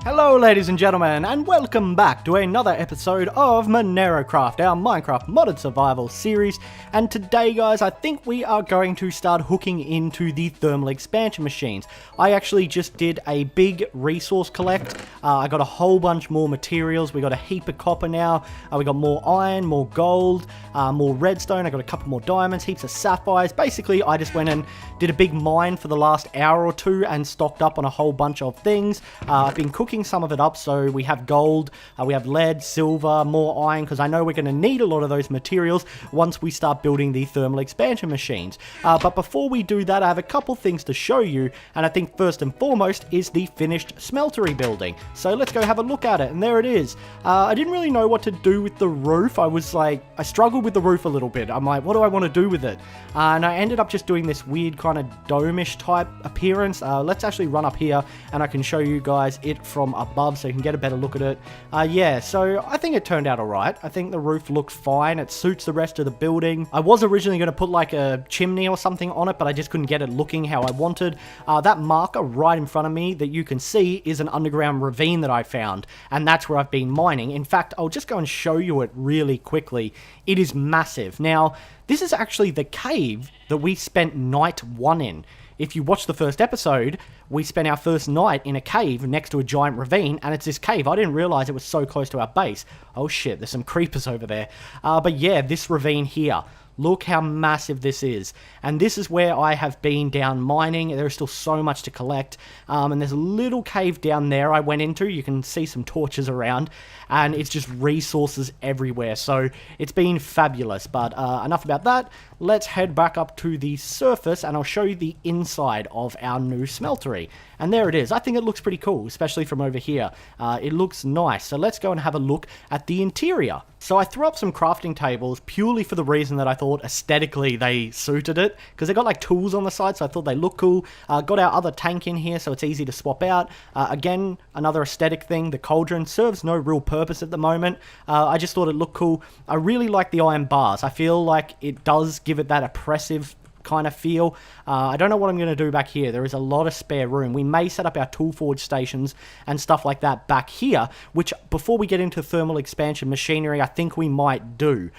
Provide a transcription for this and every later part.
Hello ladies and gentlemen, and welcome back to another episode of MenaeroCraft, our Minecraft modded survival series. And today guys, I think we are going to start hooking into the thermal expansion machines. I actually just did a big resource collect. I got a whole bunch more materials. We got a heap of copper now. We got more iron, more gold, more redstone. I got a couple more diamonds, heaps of sapphires. Basically, I just went and did a big mine for the last hour or two and stocked up on a whole bunch of things. I've been cooking some of it up, so we have gold, we have lead, silver, more iron, because I know we're going to need a lot of those materials once we start building the thermal expansion machines. But before we do that, I have a couple things to show you, and I think first and foremost is the finished smeltery building. So let's go have a look at it, and there it is. I didn't really know what to do with the roof. I struggled with the roof a little bit. I'm like, what do I want to do with it? And I ended up just doing this weird kind of dome-ish type appearance. Let's actually run up here, and I can show you guys it from above so you can get a better look at it. Yeah, so I think it turned out alright. I think the roof looked fine. It suits the rest of the building. I was originally going to put like a chimney or something on it, but I just couldn't get it looking how I wanted. That marker right in front of me that you can see is an underground ravine that I found, and that's where I've been mining. In fact, I'll just go and show you it really quickly. It is massive. Now, this is actually the cave that we spent night one in. If you watch the first episode, we spent our first night in a cave next to a giant ravine, and it's this cave. I didn't realize it was so close to our base. Oh shit, there's some creepers over there. But yeah, this ravine here. Look how massive this is. And this is where I have been down mining. There is still so much to collect. And there's a little cave down there I went into. You can see some torches around. And it's just resources everywhere. So it's been fabulous. But enough about that. Let's head back up to the surface and I'll show you the inside of our new smeltery. And there it is. I think it looks pretty cool, especially from over here. It looks nice. So let's go and have a look at the interior. So I threw up some crafting tables purely for the reason that I thought aesthetically they suited it. Because they got like tools on the side, so I thought they look cool. Got our other tank in here, so it's easy to swap out. Again, another aesthetic thing. The cauldron serves no real purpose at the moment. I just thought it looked cool. I really like the iron bars. I feel like it does give it that oppressive kind of feel. I don't know what I'm going to do back here. There is a lot of spare room. We may set up our tool forge stations and stuff like that back here, which before we get into thermal expansion machinery, I think we might do.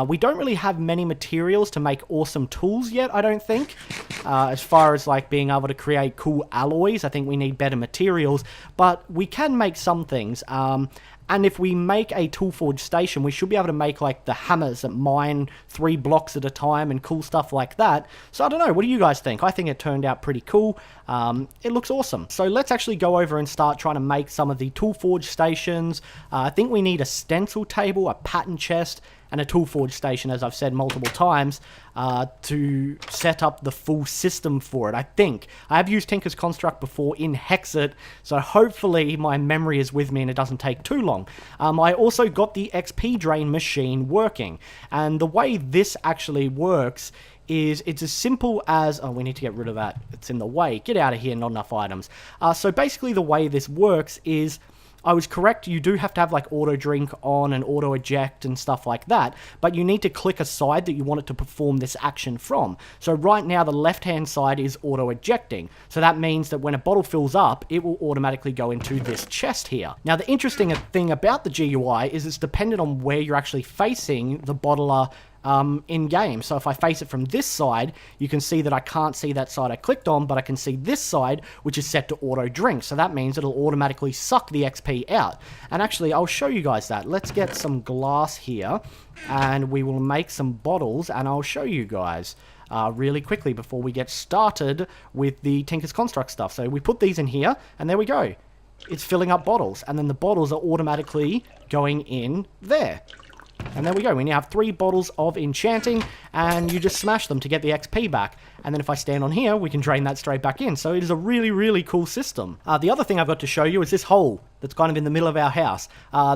We don't really have many materials to make awesome tools yet, I don't think. As far as like being able to create cool alloys, I think we need better materials, but we can make some things. And if we make a tool forge station, we should be able to make like the hammers that mine 3 blocks at a time and cool stuff like that. So I don't know, what do you guys think? I think it turned out pretty cool. It looks awesome. So let's actually go over and start trying to make some of the tool forge stations. I think we need a stencil table, a pattern chest, and a tool forge station, as I've said multiple times, to set up the full system for it. I think I have used Tinker's Construct before in Hexit, so hopefully my memory is with me and it doesn't take too long. I also got the XP drain machine working, and the way this actually works is it's as simple as, oh, we need to get rid of that, it's in the way, get out of here, not enough items. So basically the way this works is, I was correct, you do have to have like auto drink on and auto eject and stuff like that, but you need to click a side that you want it to perform this action from. So right now the left hand side is auto ejecting, so that means that when a bottle fills up, it will automatically go into this chest here. Now the interesting thing about the GUI is it's dependent on where you're actually facing the bottler in game. So if I face it from this side, you can see that I can't see that side I clicked on, but I can see this side, which is set to auto drink. So that means it'll automatically suck the XP out. And actually, I'll show you guys that. Let's get some glass here and we will make some bottles and I'll show you guys really quickly before we get started with the Tinker's Construct stuff. So we put these in here and there we go. It's filling up bottles and then the bottles are automatically going in there. And there we go, we now have 3 bottles of enchanting, and you just smash them to get the XP back. And then if I stand on here, we can drain that straight back in. So it is a really, really cool system. The other thing I've got to show you is this hole that's kind of in the middle of our house.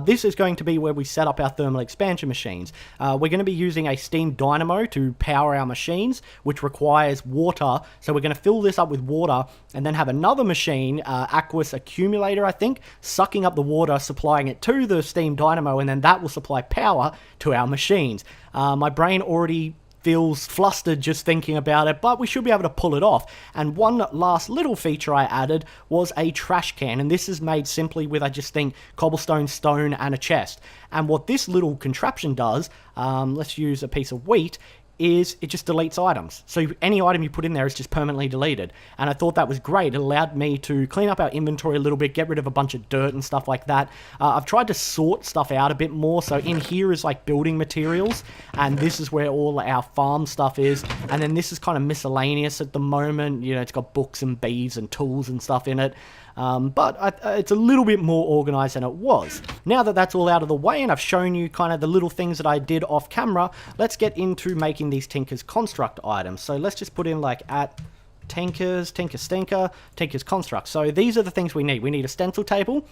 This is going to be where we set up our thermal expansion machines. We're going to be using a steam dynamo to power our machines, which requires water. So we're going to fill this up with water and then have another machine, Aqueous Accumulator, I think, sucking up the water, supplying it to the steam dynamo, and then that will supply power to our machines. My brain already feels flustered just thinking about it, but we should be able to pull it off. And one last little feature I added was a trash can, and this is made simply with, I just think, cobblestone, stone, and a chest. And what this little contraption does, let's use a piece of wheat, is it just deletes items. So any item you put in there is just permanently deleted. And I thought that was great. It allowed me to clean up our inventory a little bit, get rid of a bunch of dirt and stuff like that. I've tried to sort stuff out a bit more. So in here is like building materials, and this is where all our farm stuff is. And then this is kind of miscellaneous at the moment. You know, it's got books and beads and tools and stuff in it. But it's a little bit more organized than it was. Now that that's all out of the way and I've shown you kind of the little things that I did off camera, let's get into making these Tinker's Construct items. So let's just put in like at Tinker's Construct. So these are the things we need. We need a stencil table,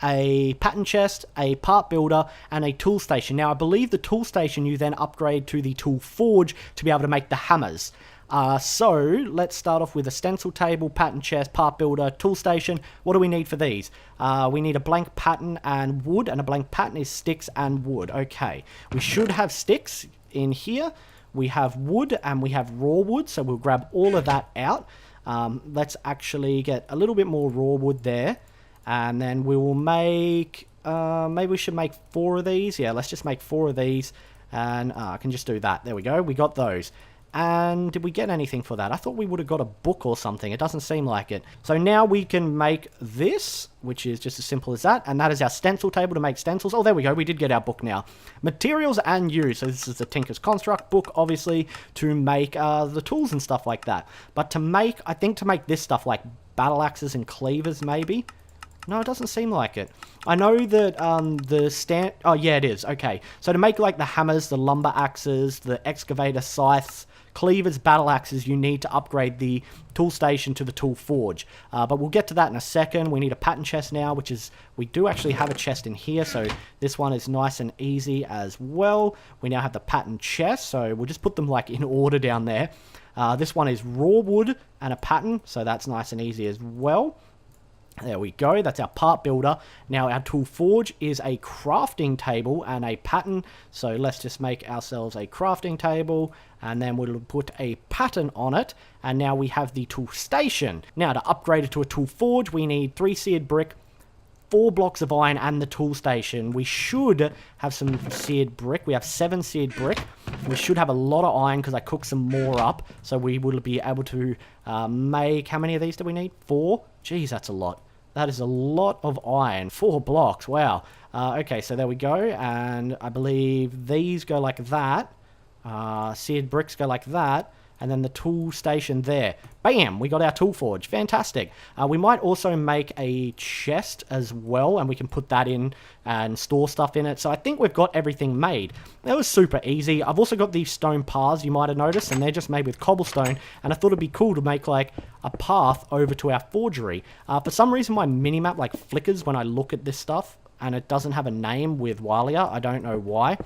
a pattern chest, a part builder, and a tool station. Now I believe the tool station you then upgrade to the tool forge to be able to make the hammers. So let's start off with a stencil table, pattern chest, part builder, tool station. What do we need for these? We need a blank pattern and wood, and a blank pattern is sticks and wood. Okay, we should have sticks in here. We have wood and we have raw wood, so we'll grab all of that out. Let's actually get a little bit more raw wood there, and then we will make, maybe we should make 4 of these. Yeah, let's just make 4 of these, and I can just do that. There we go, we got those. And did we get anything for that? I thought we would have got a book or something. It doesn't seem like it. So now we can make this, which is just as simple as that. And that is our stencil table to make stencils. Oh, there we go. We did get our book now. Materials and use. So this is the Tinker's Construct book, obviously, to make the tools and stuff like that. But to make, I think to make this stuff like battle axes and cleavers, maybe. No, it doesn't seem like it. I know that oh yeah, it is. Okay, so to make like the hammers, the lumber axes, the excavator scythes, cleavers, battle axes, you need to upgrade the tool station to the tool forge. But we'll get to that in a second. We need a pattern chest now, which is, we do actually have a chest in here, so this one is nice and easy as well. We now have the pattern chest, so we'll just put them like in order down there. This one is raw wood and a pattern, so that's nice and easy as well. There we go, that's our part builder. Now our tool forge is a crafting table and a pattern. So let's just make ourselves a crafting table, and then we'll put a pattern on it. And now we have the tool station. Now to upgrade it to a tool forge, we need 3 seared brick, 4 blocks of iron, and the tool station. We should have some seared brick. We have 7 seared brick. We should have a lot of iron because I cooked some more up. So we will be able to make, how many of these do we need? 4? Jeez, that's a lot. That is a lot of iron. 4 blocks, wow. Okay, so there we go, and I believe these go like that. Seared bricks go like that, and then the tool station there. Bam! We got our tool forge. Fantastic. We might also make a chest as well, and we can put that in and store stuff in it. So I think we've got everything made. That was super easy. I've also got these stone paths, you might have noticed, and they're just made with cobblestone, and I thought it'd be cool to make like a path over to our forgery. For some reason my minimap like flickers when I look at this stuff, and it doesn't have a name with Walia. I don't know why.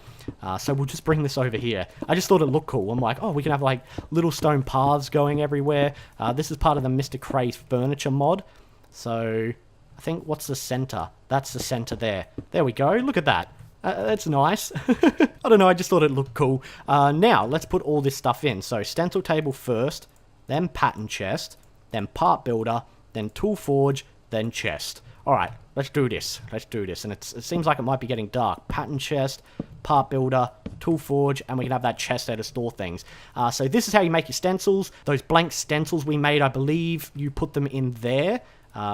So we'll just bring this over here. I just thought it looked cool. I'm like, oh, we can have like little stone paths going everywhere. This is part of the Mr. Cray's furniture mod. So I think, what's the center? That's the center there. There we go. Look at that. That's nice. I don't know. I just thought it looked cool. Now let's put all this stuff in. So stencil table first, then pattern chest, then part builder, then tool forge, then chest. All right, let's do this. Let's do this. And it seems like it might be getting dark. Pattern chest, part builder, tool forge, and we can have that chest there to store things. So this is how you make your stencils. Those blank stencils we made, I believe you put them in there.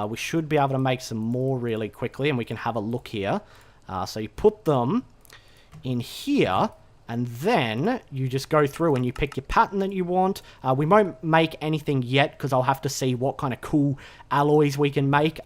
We should be able to make some more really quickly, and we can have a look here. So you put them in here, and then you just go through and you pick your pattern that you want. We won't make anything yet because I'll have to see what kind of cool alloys we can make.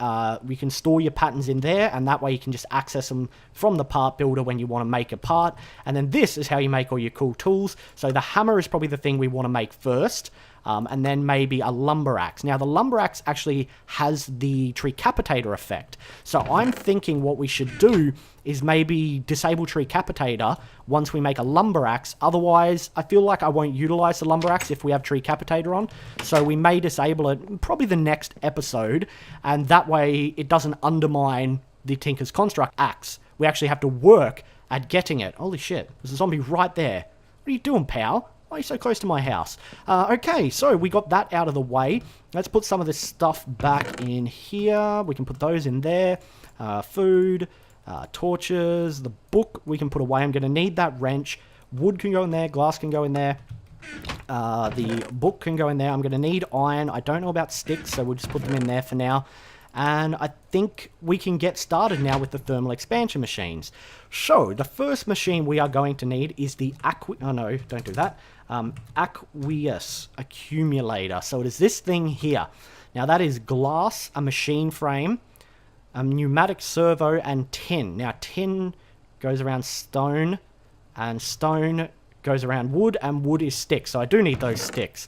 We can store your patterns in there, and that way you can just access them from the part builder when you want to make a part. And then this is how you make all your cool tools. So the hammer is probably the thing we want to make first. And then maybe a lumber axe. Now, the lumber axe actually has the Treecapitator effect. So I'm thinking what we should do is maybe disable Treecapitator once we make a lumber axe. Otherwise, I feel like I won't utilize the lumber axe if we have Treecapitator on. So we may disable it probably the next episode, and that way it doesn't undermine the Tinker's Construct axe. We actually have to work at getting it. Holy shit, there's a zombie right there. What are you doing, pal? Why are you so close to my house? Okay, so we got that out of the way. Let's put some of this stuff back in here. We can put those in there. Food, torches, the book we can put away. I'm going to need that wrench. Wood can go in there. Glass can go in there. The book can go in there. I'm going to need iron. I don't know about sticks, so we'll just put them in there for now. And I think we can get started now with the thermal expansion machines. So, the first machine we are going to need is the aqueous accumulator. So it is this thing here. Now that is glass, a machine frame, a pneumatic servo, and tin. Now tin goes around stone, and stone goes around wood, and wood is sticks. So I do need those sticks.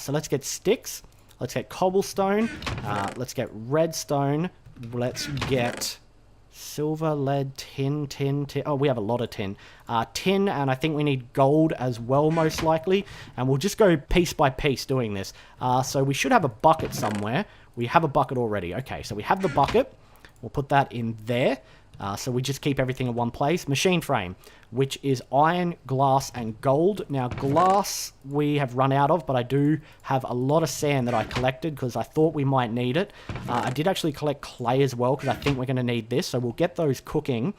So let's get sticks. Let's get cobblestone. Let's get redstone. Let's get silver, lead, tin. Oh, we have a lot of tin. Tin, and I think we need gold as well, most likely. And we'll just go piece by piece doing this. So we should have a bucket somewhere. We have a bucket already. Okay, so we have the bucket. We'll put that in there. So we just keep everything in one place. Machine frame, which is iron, glass, and gold. Now, glass we have run out of, but I do have a lot of sand that I collected because I thought we might need it. I did actually collect clay as well because I think we're going to need this. So we'll get those cooking.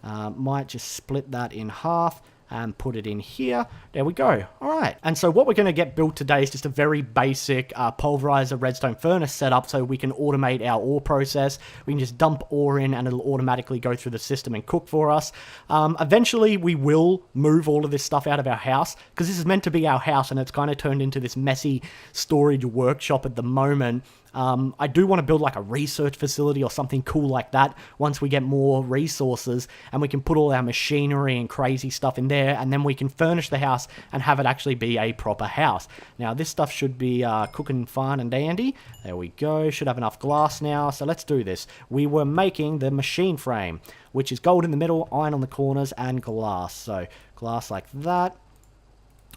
Might just split that in half and put it in here. There we go. All right. And so what we're going to get built today is just a very basic pulverizer redstone furnace setup so we can automate our ore process. We can just dump ore in and it'll automatically go through the system and cook for us. Eventually we will move all of this stuff out of our house because this is meant to be our house and it's kind of turned into this messy storage workshop at the moment. I do want to build like a research facility or something cool like that once we get more resources and we can put all our machinery and crazy stuff in there and then we can furnish the house and have it actually be a proper house. Now this stuff should be cooking fine and dandy. There we go. Should have enough glass now. So let's do this. We were making the machine frame, which is gold in the middle, iron on the corners, and glass. So glass like that,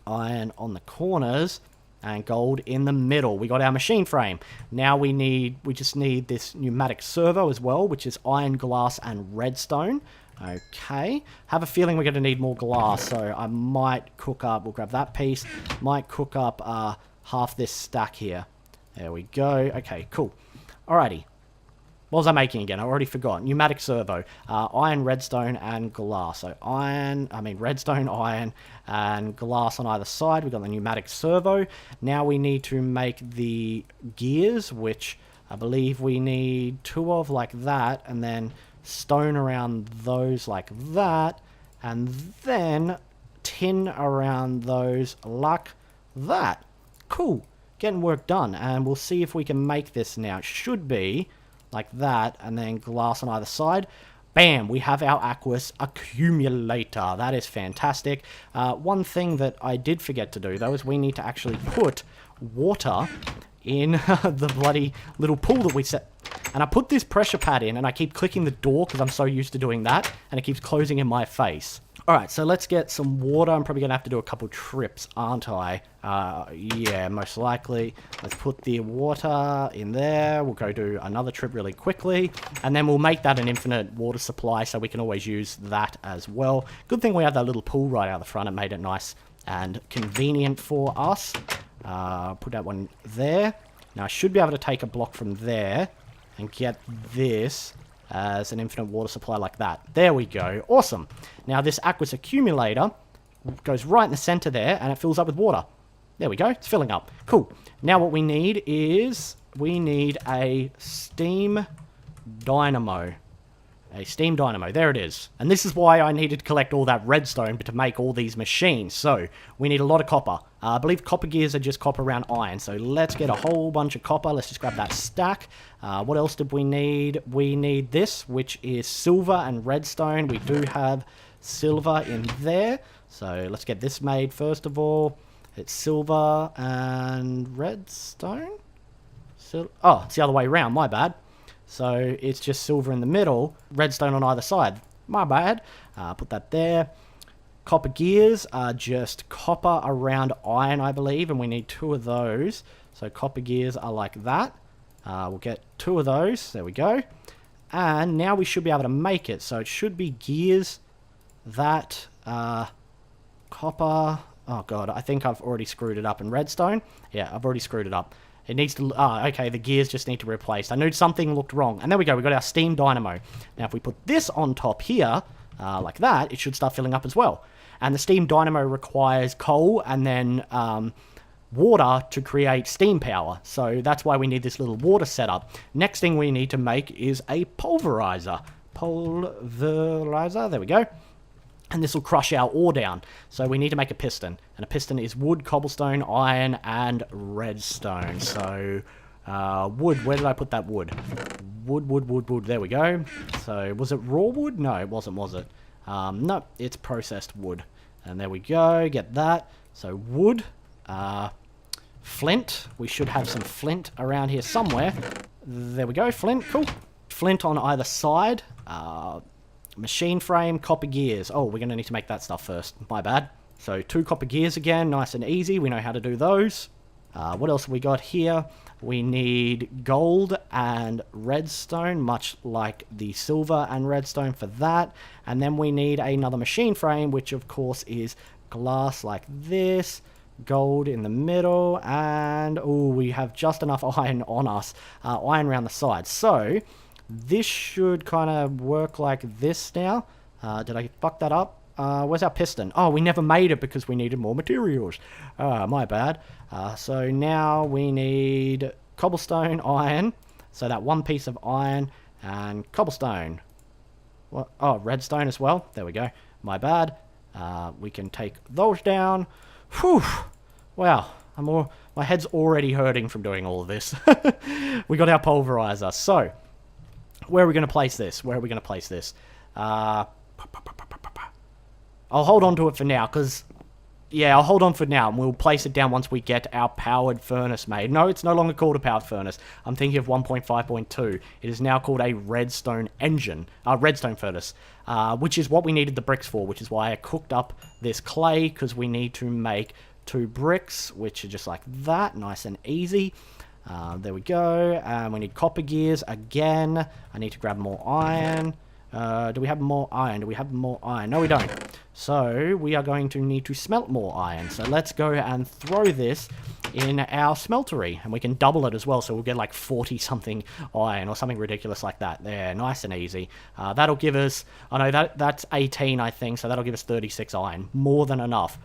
iron on the corners, and gold in the middle. We got our machine frame. Now we just need this pneumatic servo as well, which is iron, glass, and redstone. Okay. Have a feeling we're going to need more glass, so I might cook up, we'll grab that piece, might cook up half this stack here. There we go. Okay, cool. Alrighty. What was I making again? I already forgot. Pneumatic servo. Iron, redstone, and glass. So redstone, iron, and glass on either side. We've got the pneumatic servo. Now we need to make the gears, which I believe we need 2 of like that, and then stone around those like that, and then tin around those like that. Cool. Getting work done, and we'll see if we can make this now. It should be like that, and then glass on either side. Bam! We have our aqueous accumulator. That is fantastic. One thing that I did forget to do, though, is we need to actually put water in the bloody little pool that we set. And I put this pressure pad in, and I keep clicking the door because I'm so used to doing that, and it keeps closing in my face. Alright, so let's get some water. I'm probably going to have to do a couple trips, aren't I? Yeah, most likely. Let's put the water in there. We'll go do another trip really quickly. And then we'll make that an infinite water supply so we can always use that as well. Good thing we have that little pool right out the front. It made it nice and convenient for us. Put that one there. Now I should be able to take a block from there and get this as an infinite water supply like that. There we go. Awesome. Now this aqueous accumulator goes right in the center there and it fills up with water. There we go. It's filling up. Cool. Now what we need is a steam dynamo. A steam dynamo. There it is. And this is why I needed to collect all that redstone to make all these machines. So we need a lot of copper. I believe copper gears are just copper around iron. So let's get a whole bunch of copper. Let's just grab that stack. What else did we need? We need this, which is silver and redstone. We do have silver in there. So let's get this made first of all. It's silver and redstone. Oh, it's the other way around. My bad. So it's just silver in the middle, redstone on either side. My bad. Put that there. Copper gears are just copper around iron, I believe, and we need 2 of those. So copper gears are like that. We'll get 2 of those. There we go. And now we should be able to make it. So it should be gears that copper. Oh god, I think I've already screwed it up in redstone. Yeah, I've already screwed it up. It needs to... okay, the gears just need to be replaced. I knew something looked wrong. And there we go, we got our steam dynamo. Now, if we put this on top here, like that, it should start filling up as well. And the steam dynamo requires coal and then water to create steam power. So that's why we need this little water setup. Next thing we need to make is a pulverizer. Pulverizer, there we go. And this will crush our ore down. So we need to make a piston. And a piston is wood, cobblestone, iron, and redstone. So, wood. Where did I put that wood? Wood. There we go. So, was it raw wood? No, it wasn't, was it? No, it's processed wood. And there we go. Get that. So, wood. Flint. We should have some flint around here somewhere. There we go. Flint. Cool. Flint on either side. Machine frame, copper gears. Oh, we're going to need to make that stuff first. My bad. So 2 copper gears again, nice and easy. We know how to do those. What else have we got here? We need gold and redstone, much like the silver and redstone for that. And then we need another machine frame, which of course is glass like this. Gold in the middle. And, oh, we have just enough iron on us. Iron around the sides. So... this should kind of work like this now. Did I fuck that up? Where's our piston? Oh, we never made it because we needed more materials. My bad. So now we need cobblestone, iron. So that 1 piece of iron and cobblestone. What? Oh, redstone as well. There we go. My bad. We can take those down. Whew. Wow. My head's already hurting from doing all of this. We got our pulverizer. So... where are we going to place this? I'll hold on to it for now, because... yeah, I'll hold on for now, and we'll place it down once we get our powered furnace made. No, it's no longer called a powered furnace. I'm thinking of 1.5.2. It is now called a redstone redstone furnace, which is what we needed the bricks for, which is why I cooked up this clay, because we need to make 2 bricks, which are just like that, nice and easy. There we go. And we need copper gears again. I need to grab more iron. Do we have more iron? No, we don't. So we are going to need to smelt more iron. So let's go and throw this in our smeltery. And we can double it as well. So we'll get like 40 something iron or something ridiculous like that. There, nice and easy. That'll give us... oh no, that's 18 I think. So that'll give us 36 iron. More than enough.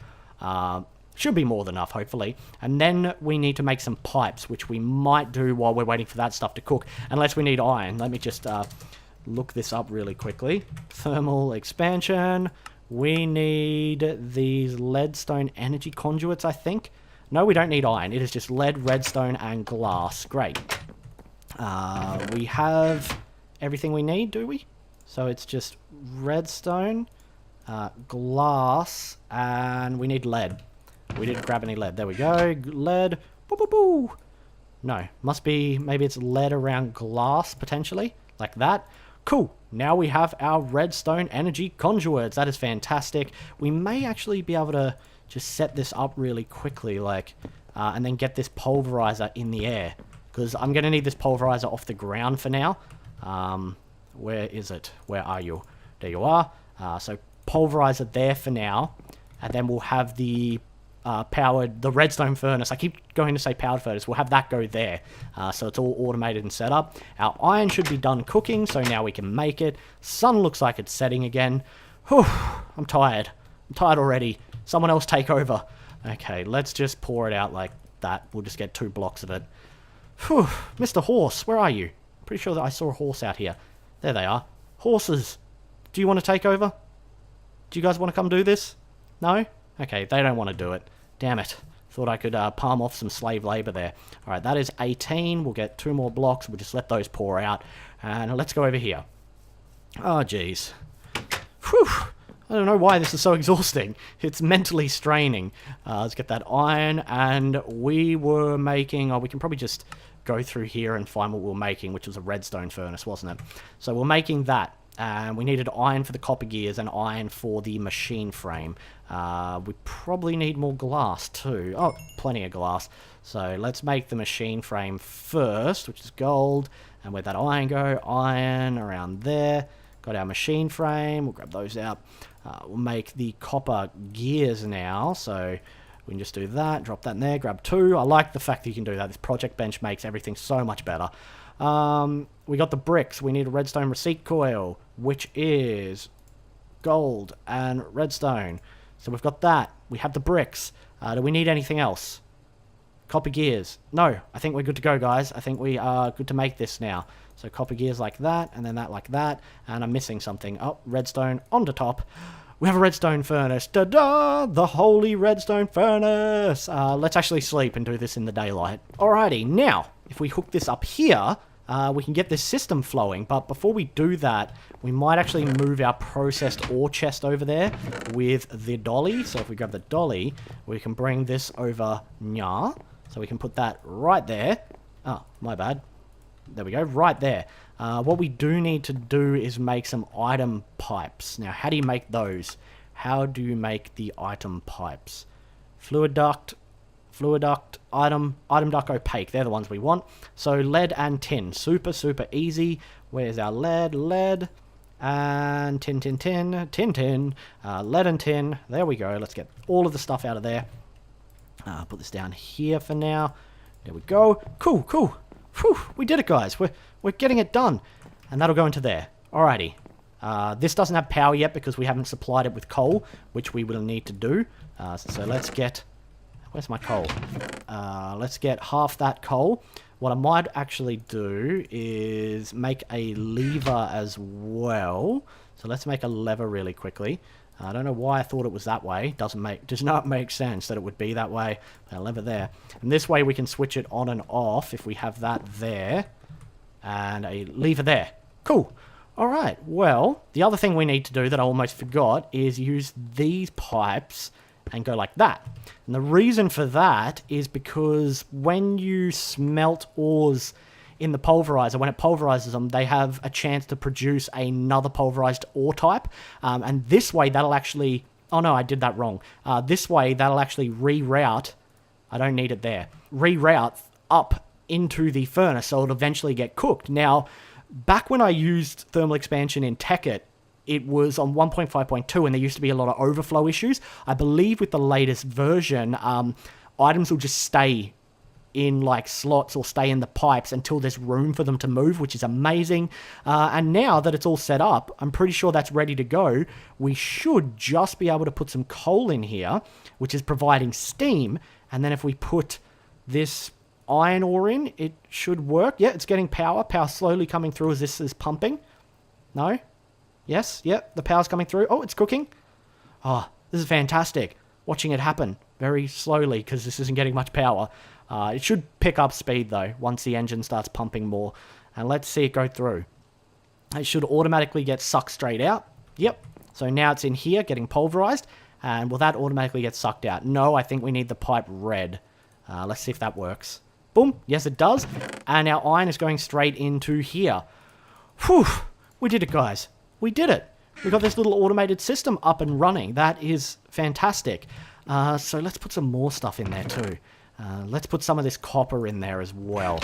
Should be more than enough, hopefully. And then we need to make some pipes, which we might do while we're waiting for that stuff to cook. Unless we need iron. Let me just look this up really quickly. Thermal expansion. We need these leadstone energy conduits, I think. No, we don't need iron. It is just lead, redstone, and glass. Great. We have everything we need, do we? So it's just redstone, glass, and we need lead. We didn't grab any lead. There we go. Lead. Boo, boo, boo. No. Must be... maybe it's lead around glass, potentially. Like that. Cool. Now we have our redstone energy conduits. That is fantastic. We may actually be able to just set this up really quickly, like... and then get this pulverizer in the air. Because I'm going to need this pulverizer off the ground for now. Where is it? Where are you? There you are. So pulverizer there for now. And then we'll have the... the redstone furnace. I keep going to say powered furnace. We'll have that go there. So it's all automated and set up. Our iron should be done cooking, so now we can make it. Sun looks like it's setting again. Whew, I'm tired. I'm tired already. Someone else take over. Okay, let's just pour it out like that. We'll just get 2 blocks of it. Whew, Mr. Horse, where are you? Pretty sure that I saw a horse out here. There they are. Horses. Do you want to take over? Do you guys want to come do this? No? Okay, they don't want to do it. Damn it. Thought I could palm off some slave labor there. Alright, that is 18. We'll get 2 more blocks. We'll just let those pour out. And let's go over here. Oh, jeez. Whew. I don't know why this is so exhausting. It's mentally straining. Let's get that iron. And we were making... oh, we can probably just go through here and find what we were making, which was a redstone furnace, wasn't it? So we're making that. And we needed iron for the copper gears and iron for the machine frame. We probably need more glass too. Oh, plenty of glass. So let's make the machine frame first, which is gold. And where'd that iron go? Iron around there. Got our machine frame. We'll grab those out. We'll make the copper gears now, so we can just do that, drop that in there, grab 2. I like the fact that you can do that. This project bench makes everything so much better. We got the bricks. We need a redstone receipt coil, which is gold and redstone. So we've got that. We have the bricks. Do we need anything else? Copper gears. No, I think we're good to go, guys. I think we are good to make this now. So copper gears like that, and then that like that. And I'm missing something. Oh, redstone on the top. We have a redstone furnace. Da-da! The holy redstone furnace! Let's actually sleep and do this in the daylight. Alrighty, now, if we hook this up here, we can get this system flowing. But before we do that, we might actually move our processed ore chest over there with the dolly. So if we grab the dolly, we can bring this over nya. So we can put that right there. Oh, my bad. There we go, right there. What we do need to do is make some item pipes. Now, how do you make those? How do you make the item pipes? Fluid duct, item duct, opaque. They're the ones we want. So lead and tin. Super, super easy. Where's our lead? Lead. And tin. Lead and tin. There we go. Let's get all of the stuff out of there. Put this down here for now. There we go. Cool. Whew, we did it, guys. We're getting it done. And that'll go into there. Alrighty. This doesn't have power yet because we haven't supplied it with coal, which we will need to do. So let's get... Where's my coal? Let's get half that coal. What I might actually do is make a lever as well. So let's make a lever really quickly. I don't know why I thought it was that way. Does not make sense that it would be that way. A lever there. And this way we can switch it on and off if we have that there. And a lever there. Cool. Alright, well, the other thing we need to do that I almost forgot is use these pipes and go like that. And the reason for that is because when you smelt ores in the pulverizer, when it pulverizes them, they have a chance to produce another pulverized ore type. And this way, that'll actually... Oh, no, I did that wrong. This way, that'll actually reroute... I don't need it there. Reroute up into the furnace, so it'll eventually get cooked. Now, back when I used thermal expansion in Tekkit, it was on 1.5.2, and there used to be a lot of overflow issues. I believe with the latest version, items will just stay in like slots or stay in the pipes until there's room for them to move, which is amazing. And now that it's all set up, I'm pretty sure that's ready to go. We should just be able to put some coal in here, which is providing steam. And then if we put this iron ore in, it should work. Yeah, it's getting power. Power slowly coming through as this is pumping. No? Yes? Yep, the power's coming through. Oh, it's cooking. Oh, this is fantastic. Watching it happen very slowly because this isn't getting much power. It should pick up speed, though, once the engine starts pumping more. And let's see it go through. It should automatically get sucked straight out. Yep. So now it's in here getting pulverized. And will that automatically get sucked out? No, I think we need the pipe red. Let's see if that works. Boom. Yes, it does. And our iron is going straight into here. Whew. We did it, guys. We did it. We got this little automated system up and running. That is fantastic. So let's put some more stuff in there, too. Let's put some of this copper in there as well.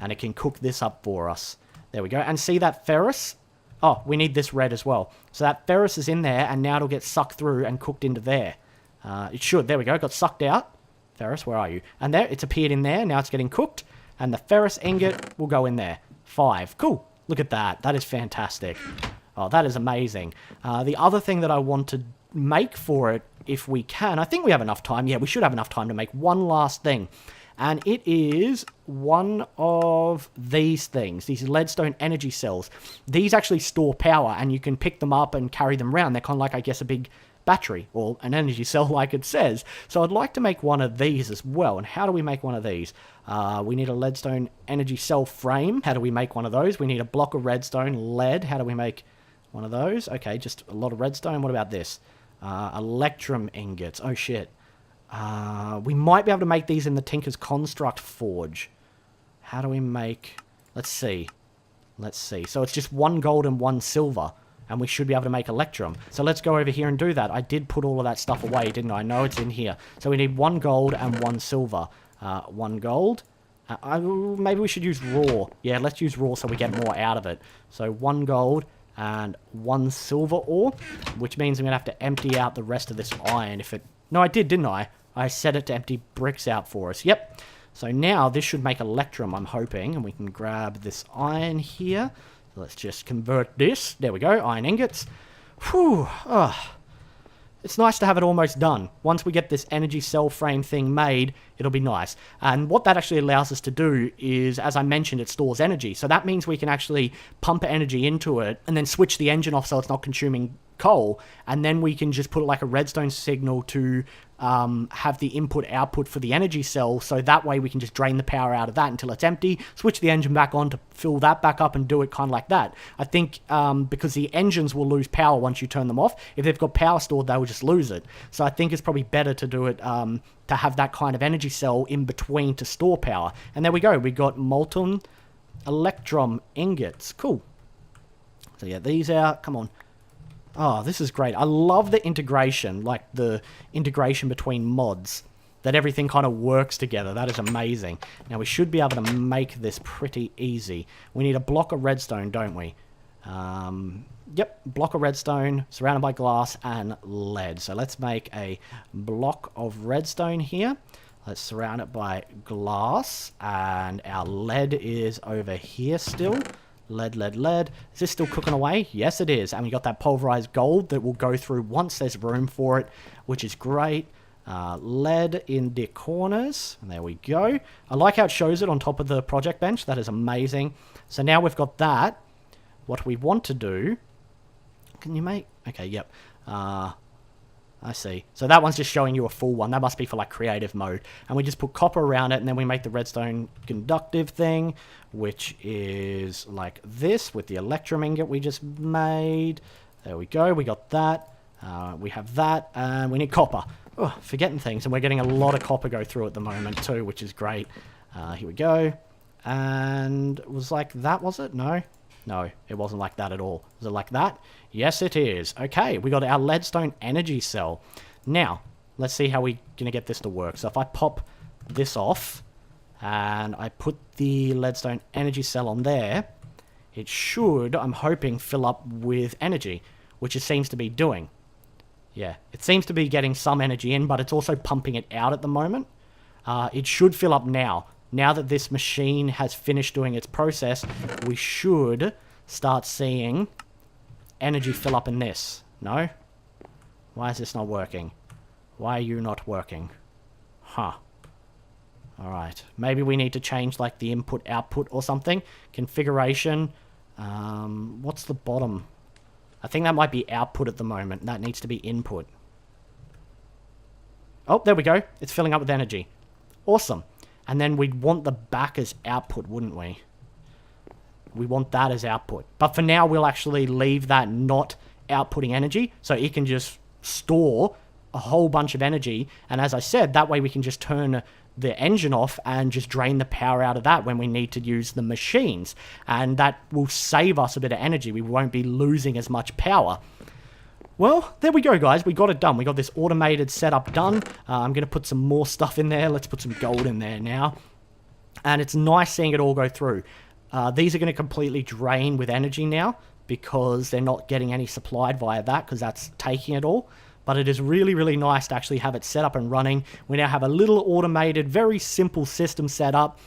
And it can cook this up for us. There we go. And see that ferrous? Oh, we need this red as well. So that ferrous is in there, and now it'll get sucked through and cooked into there. It should. There we go. Got sucked out. Ferrous, where are you? And there, it's appeared in there. Now it's getting cooked. And the ferrous ingot will go in there. 5. Cool. Look at that. That is fantastic. Oh, that is amazing. The other thing that I want to make for it, if we can, I think we have enough time. Yeah, we should have enough time to make one last thing. And it is one of these things, these leadstone energy cells. These actually store power, and you can pick them up and carry them around. They're kind of like, I guess, a big battery, or an energy cell like it says. So I'd like to make one of these as well. And how do we make one of these? We need a leadstone energy cell frame. How do we make one of those? We need a block of redstone, lead. How do we make one of those? Okay, just a lot of redstone. What about this? Electrum ingots. Oh, shit. We might be able to make these in the Tinker's Construct Forge. How do we make... Let's see. So it's just 1 gold and 1 silver. And we should be able to make Electrum. So let's go over here and do that. I did put all of that stuff away, didn't I? No, it's in here. So we need 1 gold and 1 silver. 1 gold. Maybe we should use raw. Yeah, let's use raw so we get more out of it. So 1 gold and 1 silver ore, which means I'm going to have to empty out the rest of this iron if it... No, I did, didn't I? I set it to empty bricks out for us. Yep. So now this should make electrum, I'm hoping, and we can grab this iron here. So let's just convert this. There we go, iron ingots. Whew. Oh. It's nice to have it almost done. Once we get this energy cell frame thing made, it'll be nice. And what that actually allows us to do is, as I mentioned, it stores energy. So that means we can actually pump energy into it and then switch the engine off so it's not consuming coal. And then we can just put like a redstone signal to have the input-output for the energy cell. So that way we can just drain the power out of that until it's empty, switch the engine back on to fill that back up and do it kind of like that. I think because the engines will lose power once you turn them off. If they've got power stored, they will just lose it. So I think it's probably better to do it to have that kind of energy cell in between to store power. And there we go. We got molten electrum ingots. Cool. So yeah, these out. Come on. Oh, this is great. I love the integration, like the integration between mods, that everything kind of works together. That is amazing. Now, we should be able to make this pretty easy. We need a block of redstone, don't we? Yep, block of redstone, surrounded by glass and lead. So let's make a block of redstone here. Let's surround it by glass, and our lead is over here still. Lead, lead, lead. Is this still cooking away? Yes, it is. And we got that pulverized gold that will go through once there's room for it, which is great. Lead in the corners. And there we go. I like how it shows it on top of the project bench. That is amazing. So now we've got that. What we want to do... Can you make... Okay, yep. I see. So that one's just showing you a full one. That must be for like creative mode. And we just put copper around it, and then we make the redstone conductive thing, which is like this with the electrum ingot we just made. There we go. We got that. We have that, and we need copper. Oh, forgetting things, and we're getting a lot of copper go through at the moment too, which is great. Here we go. And it was like that, was it? No? No, it wasn't like that at all. Was it like that? Yes, it is. Okay, we got our leadstone energy cell. Now, let's see how we're going to get this to work. So if I pop this off, and I put the leadstone energy cell on there, it should, I'm hoping, fill up with energy, which it seems to be doing. Yeah, it seems to be getting some energy in, but it's also pumping it out at the moment. It should fill up now. Now that this machine has finished doing its process, we should start seeing energy fill up in this. No? Why is this not working? Why are you not working? Huh. Alright. Maybe we need to change like the input-output or something. Configuration. What's the bottom? I think that might be output at the moment. That needs to be input. Oh, there we go. It's filling up with energy. Awesome. And then we'd want the back as output, wouldn't we? We want that as output. But for now, we'll actually leave that not outputting energy. So it can just store a whole bunch of energy. And as I said, that way we can just turn the engine off and just drain the power out of that when we need to use the machines. And that will save us a bit of energy. We won't be losing as much power. Well, there we go, guys. We got it done. We got this automated setup done. I'm going to put some more stuff in there. Let's put some gold in there now. And it's nice seeing it all go through. These are going to completely drain with energy now because they're not getting any supplied via that because that's taking it all. But it is really, really nice to actually have it set up and running. We now have a little automated, very simple system set up.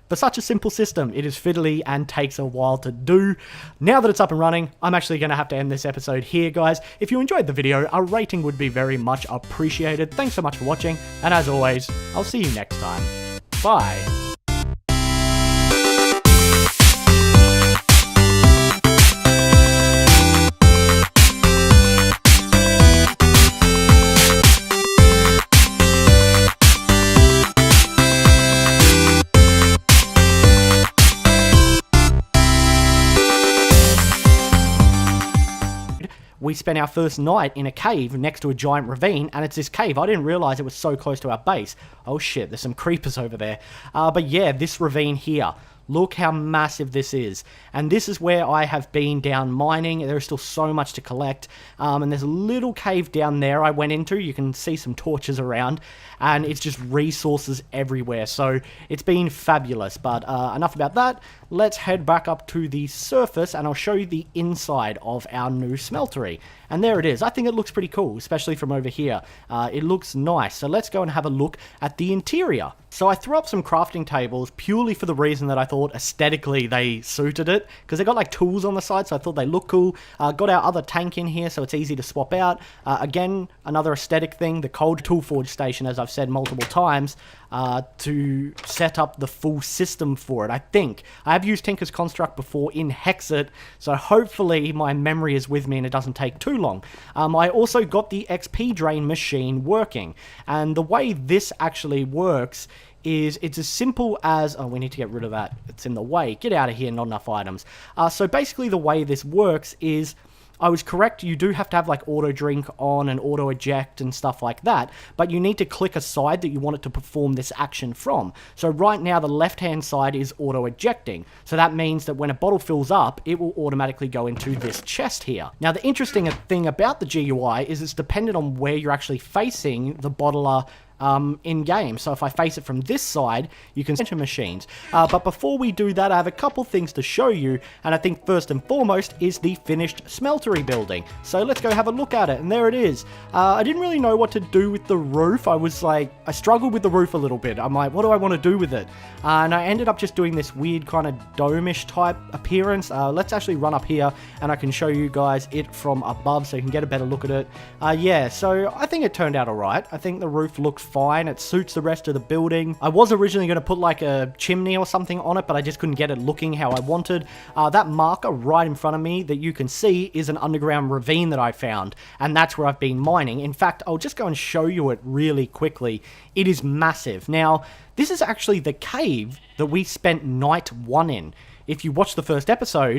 For such a simple system, it is fiddly and takes a while to do. Now that it's up and running, I'm actually going to have to end this episode here, guys. If you enjoyed the video, a rating would be very much appreciated. Thanks so much for watching, and as always, I'll see you next time. Bye. We spent our first night in a cave next to a giant ravine, and it's this cave. I didn't realize it was so close to our base. Oh shit, there's some creepers over there. But yeah, this ravine here. Look how massive this is. And this is where I have been down mining. There's still so much to collect. And there's a little cave down there I went into. You can see some torches around. And it's just resources everywhere. So it's been fabulous. But enough about that. Let's head back up to the surface and I'll show you the inside of our new smeltery. And there it is. I think it looks pretty cool, especially from over here. It looks nice. So let's go and have a look at the interior. So I threw up some crafting tables purely for the reason that I thought aesthetically they suited it. Because they got like tools on the side, so I thought they look cool. Got our other tank in here, so it's easy to swap out. Again, another aesthetic thing, the cold tool forge station, as I've said multiple times, to set up the full system for it. I think I have used Tinker's Construct before in Hexit, so hopefully my memory is with me and it doesn't take too long. I also got the XP drain machine working, and the way this actually works is it's as simple as, oh, we need to get rid of that, it's in the way, get out of here, not enough items. So basically the way this works is, I was correct, you do have to have like auto drink on and auto eject and stuff like that, but you need to click a side that you want it to perform this action from. So right now the left hand side is auto ejecting, so that means that when a bottle fills up it will automatically go into this chest here. Now the interesting thing about the GUI is it's dependent on where you're actually facing the bottler in game. So if I face it from this side, you can enter machines. But before we do that, I have a couple things to show you, and I think first and foremost is the finished smeltery building. So let's go have a look at it, and there it is. I didn't really know what to do with the roof. I struggled with the roof a little bit. I'm like, what do I want to do with it? And I ended up just doing this weird kind of dome-ish type appearance. Let's actually run up here, and I can show you guys it from above so you can get a better look at it. Yeah, so I think it turned out alright. I think the roof looks fine. It suits the rest of the building. I was originally going to put like a chimney or something on it, but I just couldn't get it looking how I wanted. That marker right in front of me that you can see is an underground ravine that I found, and that's where I've been mining. In fact, I'll just go and show you it really quickly. It is massive. Now, this is actually the cave that we spent night 1 in. If you watch the first episode,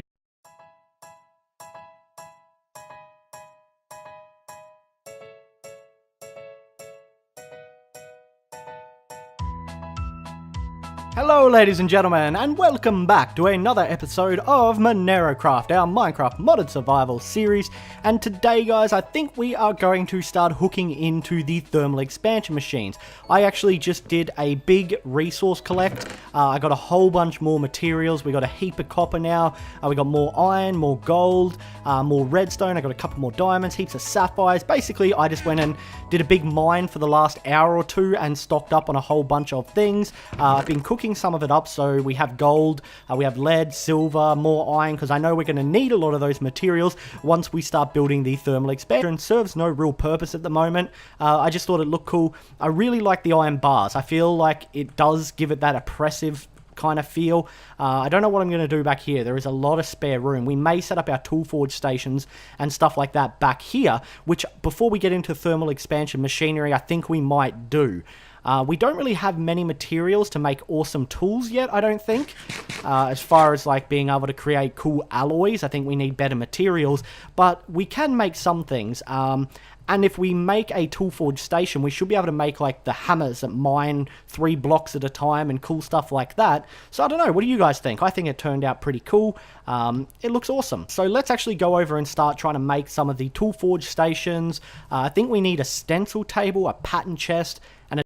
hello ladies and gentlemen, and welcome back to another episode of MenaeroCraft, our Minecraft modded survival series. And today guys, I think we are going to start hooking into the thermal expansion machines. I actually just did a big resource collect. I got a whole bunch more materials. We got a heap of copper now. We got more iron, more gold, more redstone. I got a couple more diamonds, heaps of sapphires. Basically, I just went and did a big mine for the last hour or two and stocked up on a whole bunch of things. I've been cooking some of it up, so we have gold, we have lead, silver, more iron, because I know we're going to need a lot of those materials once we start building the thermal expansion. It serves no real purpose at the moment. I just thought it looked cool. I really like the iron bars. I feel like it does give it that oppressive kind of feel. I don't know what I'm going to do back here. There is a lot of spare room. We may set up our tool forge stations and stuff like that back here, which before we get into thermal expansion machinery, I think we might do. We don't really have many materials to make awesome tools yet, I don't think. As far as like being able to create cool alloys, I think we need better materials, but we can make some things. And if we make a tool forge station, we should be able to make like the hammers that mine 3 blocks at a time and cool stuff like that. So I don't know, what do you guys think? I think it turned out pretty cool. It looks awesome. So let's actually go over and start trying to make some of the tool forge stations. I think we need a stencil table, a pattern chest, and a